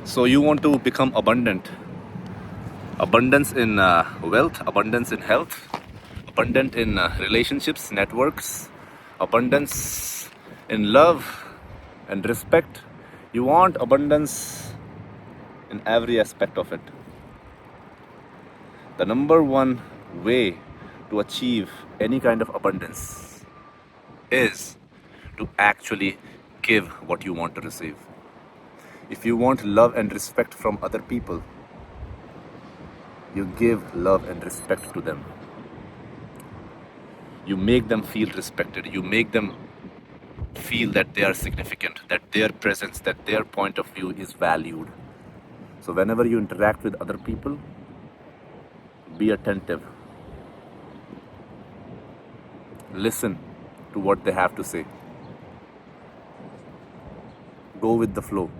So you want to become abundant. Abundance in wealth, abundance in health, abundant in relationships, networks, abundance in love and respect. You want abundance in every aspect of it. The number one way to achieve any kind of abundance is to actually give what you want to receive. If you want love and respect from other people, you give love and respect to them. You make them feel respected. You make them feel that they are significant, that their presence, that their point of view is valued. So whenever you interact with other people, be attentive. Listen to what they have to say. Go with the flow.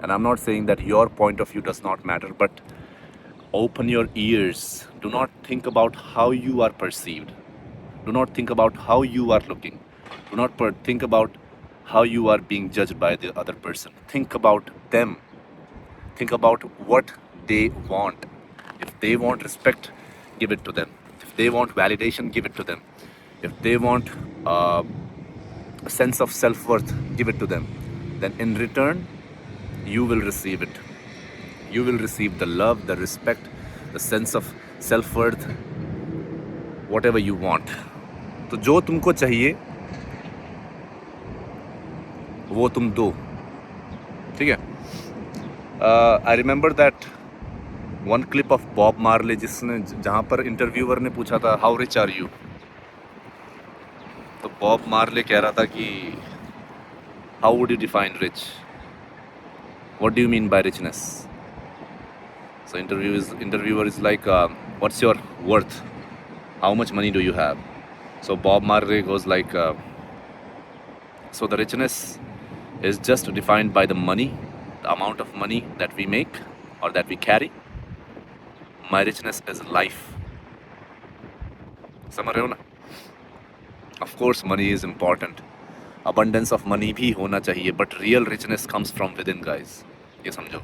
And I'm not saying that your point of view does not matter, but open your ears. Do not think about how you are perceived. Do not think about how you are looking. Do not think about how you are being judged by the other person. Think about them. Think about what they want. If they want respect, give it to them. If they want validation, give it to them. If they want a sense of self-worth, give it to them. Then in return, you will receive it. You will receive the love, the respect, the sense of self-worth, whatever you want. तो जो तुमको चाहिए वो तुम दो. ठीक है. I remember that one clip of Bob Marley जिसने जहाँ पर इंटरव्यूअर ने पूछा था how rich are you, तो Bob Marley कह रहा था कि how would you define rich? What do you mean by richness? So interviewer is like, what's your worth? How much money do you have? So Bob Marley goes like, so the richness is just defined by the money, the amount of money that we make or that we carry. My richness is life. समझ रहे हो ना? Of course money is important. Abundance of money भी होना चाहिए, but real richness comes from within, guys. ये समझो.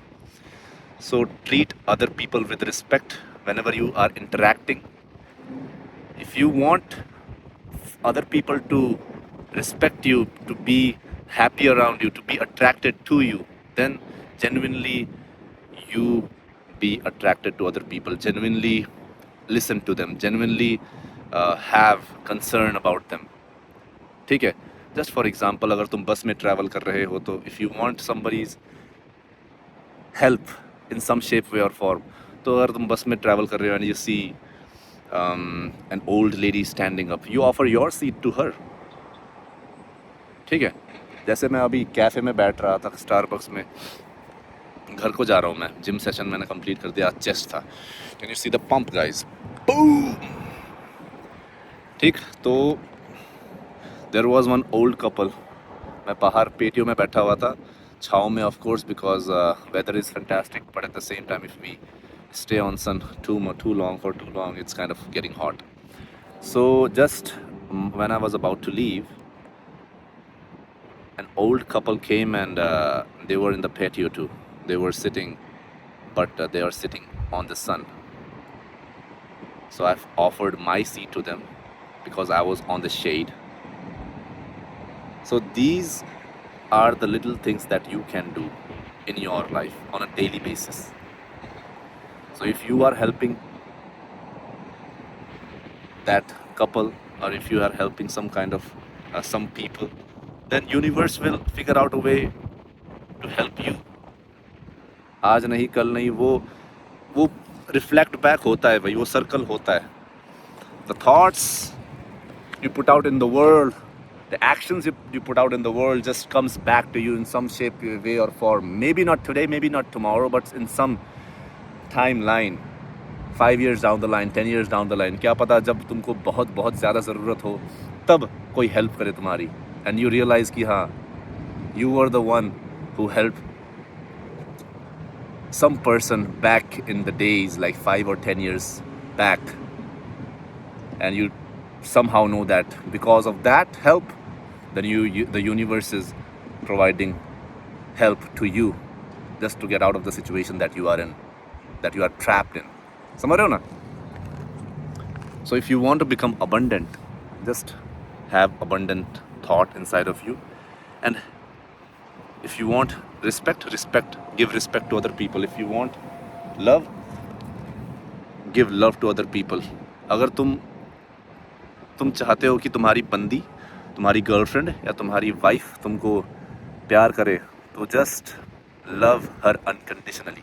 So treat other people with respect whenever you are interacting. If you want other people to respect you, to be happy around you, to be attracted to you, then genuinely you be attracted to other people. Genuinely listen to them. Genuinely have concern about them. ठीक है. Just for example, अगर तुम बस में travel कर रहे हो तो if you want somebody's help in some shape, way or form, तो अगर तुम बस में travel कर रहे हो and you see an old lady standing up, you offer your seat to her. ठीक है. जैसे मैं अभी कैफ़े में बैठ रहा था स्टारबक्स में, घर को जा रहा हूँ मैं, जिम सेशन मैंने कंप्लीट कर दिया, चेस्ट था. Can you see the pump guys? Boom. ठीक. तो there was one old couple. मैं बाहर पेटियो में बैठा हुआ था, छाँव में of course, because weather is fantastic, but at the same time if we stay on sun too long, it's kind of getting hot. So just when I was about to leave, an old couple came and they were in the patio too. They were sitting, but they are sitting on the sun. So I've offered my seat to them because I was on the shade. So these are the little things that you can do in your life on a daily basis. So if you are helping that couple, or if you are helping some kind of some people, then universe will figure out a way to help you. आज नहीं कल नहीं, वो reflect back होता है भाई, वो circle होता है. The thoughts you put out in the world, the actions you put out in the world just comes back to you in some shape, way or form. Maybe not today, maybe not tomorrow, but in some timeline, 5 years down the line, 10 years down the line, क्या पता जब तुमको बहुत बहुत ज़्यादा ज़रूरत हो तब कोई हेल्प करे तुम्हारी, and you realize कि हाँ, you were the one who helped some person back in the days, like 5 or 10 years back, and you somehow know that because of that help, then the universe is providing help to you just to get out of the situation that you are in, that you are trapped in. समझ रहे हो ना? So if you want to become abundant, just have abundant thought inside of you. And if you want respect, give respect to other people. If you want love, give love to other people. अगर तुम चाहते हो कि तुम्हारी बंदी, तुम्हारी girlfriend या तुम्हारी वाइफ तुमको प्यार करे, तो जस्ट लव हर अनकंडीशनली.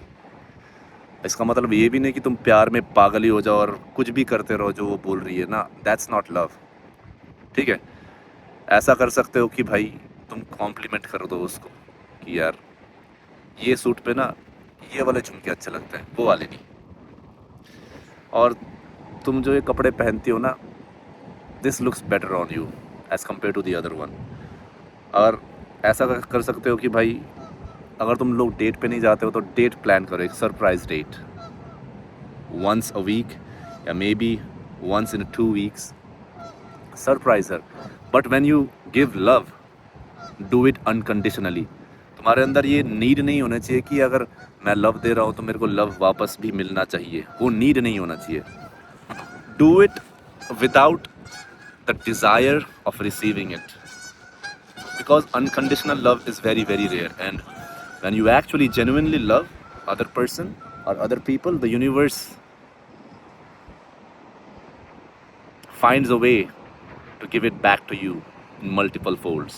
इसका मतलब ये भी नहीं कि तुम प्यार में पागल ही हो जाओ और कुछ भी करते रहो जो वो बोल रही है ना. That's not love. ठीक है, ऐसा कर सकते हो कि भाई तुम कॉम्प्लीमेंट कर दो उसको कि यार ये सूट पे ना ये वाले झुमके अच्छे लगते हैं, वो वाले नहीं. और तुम जो ये कपड़े पहनती हो ना, this looks better on you as compared to the other one. और ऐसा कर सकते हो कि भाई अगर तुम लोग डेट पे नहीं जाते हो तो डेट प्लान करो, एक surprise date, once a week या maybe once in 2 weeks. Surprise her. But when you give love, do it unconditionally. तुम्हारे अंदर ये नीड नहीं होना चाहिए कि अगर मैं लव दे रहा हूँ तो मेरे को लव वापस भी मिलना चाहिए. वो नीड नहीं होना चाहिए. Do it without the desire of receiving it, because unconditional love is very very rare. And when you actually genuinely love other person or other people, the universe finds a way to give it back to you in multiple folds,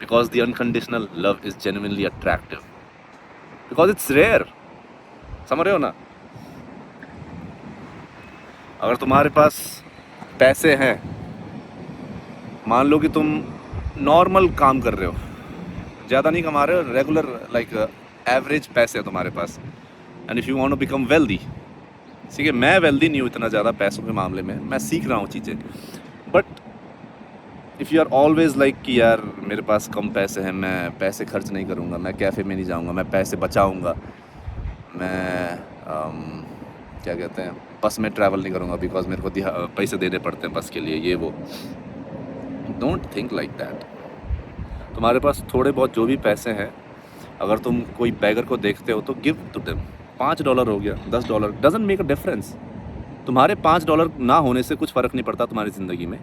because the unconditional love is genuinely attractive, because it's rare. समझ रहे हो ना? अगर तुम्हारे पास पैसे हैं, मान लो कि तुम नॉर्मल काम कर रहे हो, ज़्यादा नहीं कमा रहे हो, रेगुलर लाइक एवरेज पैसे है तुम्हारे पास, and if you want to become wealthy. ठीक है, मैं वेल्दी नहीं हूँ इतना ज़्यादा पैसों के मामले में, मैं सीख रहा हूँ चीज़ें. But if you are always like कि यार मेरे पास कम पैसे हैं, मैं पैसे खर्च नहीं करूँगा, मैं कैफ़े में नहीं जाऊँगा, मैं पैसे बचाऊँगा, मैं क्या कहते हैं, बस में ट्रैवल नहीं करूँगा बिकॉज मेरे को पैसे देने पड़ते हैं बस के लिए, ये वो. Don't think like that. तुम्हारे पास थोड़े बहुत जो भी पैसे हैं, अगर तुम कोई बैगर को देखते हो तो गिव टू देम. $5 हो गया, $10, डजंट मेक अ डिफरेंस. तुम्हारे $5 ना होने से कुछ फ़र्क नहीं पड़ता तुम्हारी ज़िंदगी में,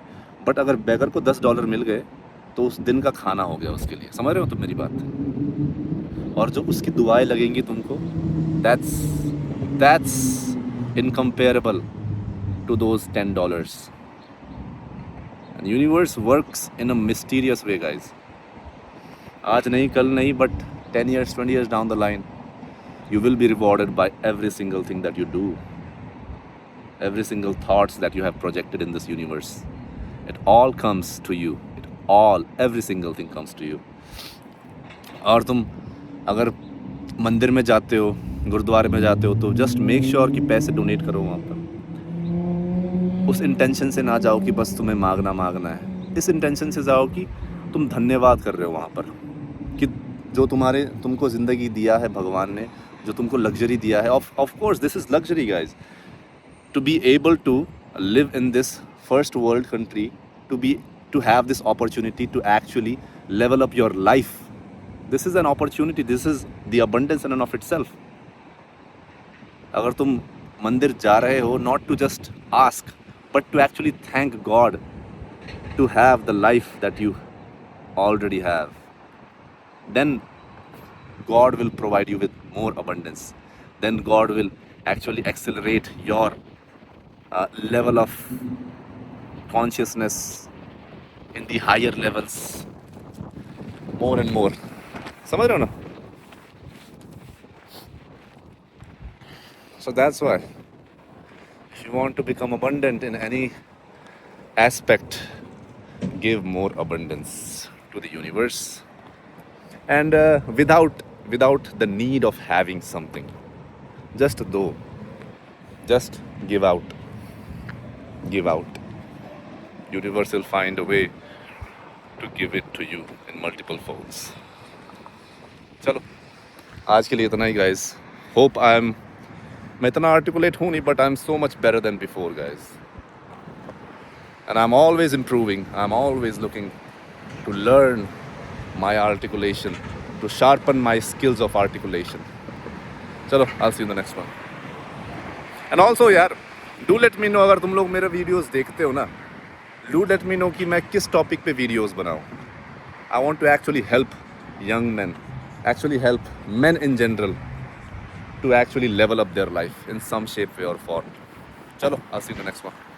बट अगर बैगर को $10 मिल गए तो उस दिन का खाना हो गया उसके लिए. समझ रहे हो तुम मेरी बात? और जो उसकी दुआएं लगेंगी तुमको, that's incomparable to those $10. And universe works in a mysterious way, guys. आज नहीं, कल नहीं, but 10 years, 20 years down the line, you will be rewarded by every single thing that you do, every single thoughts that you have projected in this universe. It all comes to you. Every single thing comes to you. और तुम अगर मंदिर में जाते हो, गुरुद्वारे में जाते हो, तो जस्ट मेक श्योर कि पैसे डोनेट करो वहाँ पर. उस इंटेंशन से ना जाओ कि बस तुम्हें मांगना है. इस इंटेंशन से जाओ कि तुम धन्यवाद कर रहे हो वहाँ पर, कि जो तुमको ज़िंदगी दिया है भगवान ने, जो तुमको लग्जरी दिया है. Of course this is luxury guys, to be able to live in this first world country, to have this opportunity to actually level up your life. This is an opportunity, this is the abundance in and of itself. अगर तुम मंदिर जा रहे हो, not to just ask, but to actually thank God to have the life that you already have, then God will provide you with more abundance. Then God will actually accelerate your level of consciousness in the higher levels more and more. समझ रहे हो ना? So that's why, if you want to become abundant in any aspect, give more abundance to the universe, and without the need of having something. Just give out. Universe will find a way to give it to you in multiple folds. चलो, आज के लिए इतना ही guys. Hope मैं इतना articulate हूँ नहीं, but I am so much better than before guys, and I am always improving. I am always looking to learn my articulation to sharpen my skills of articulation. चलो, I'll see you in the next one. And also यार, do let me know अगर तुम लोग मेरे videos देखते हो ना, do let me know कि मैं किस topic पे videos बनाऊँ. I want to actually help young men, actually help men in general to actually level up their life in some shape, way or form. चलो, I'll see you in the next one.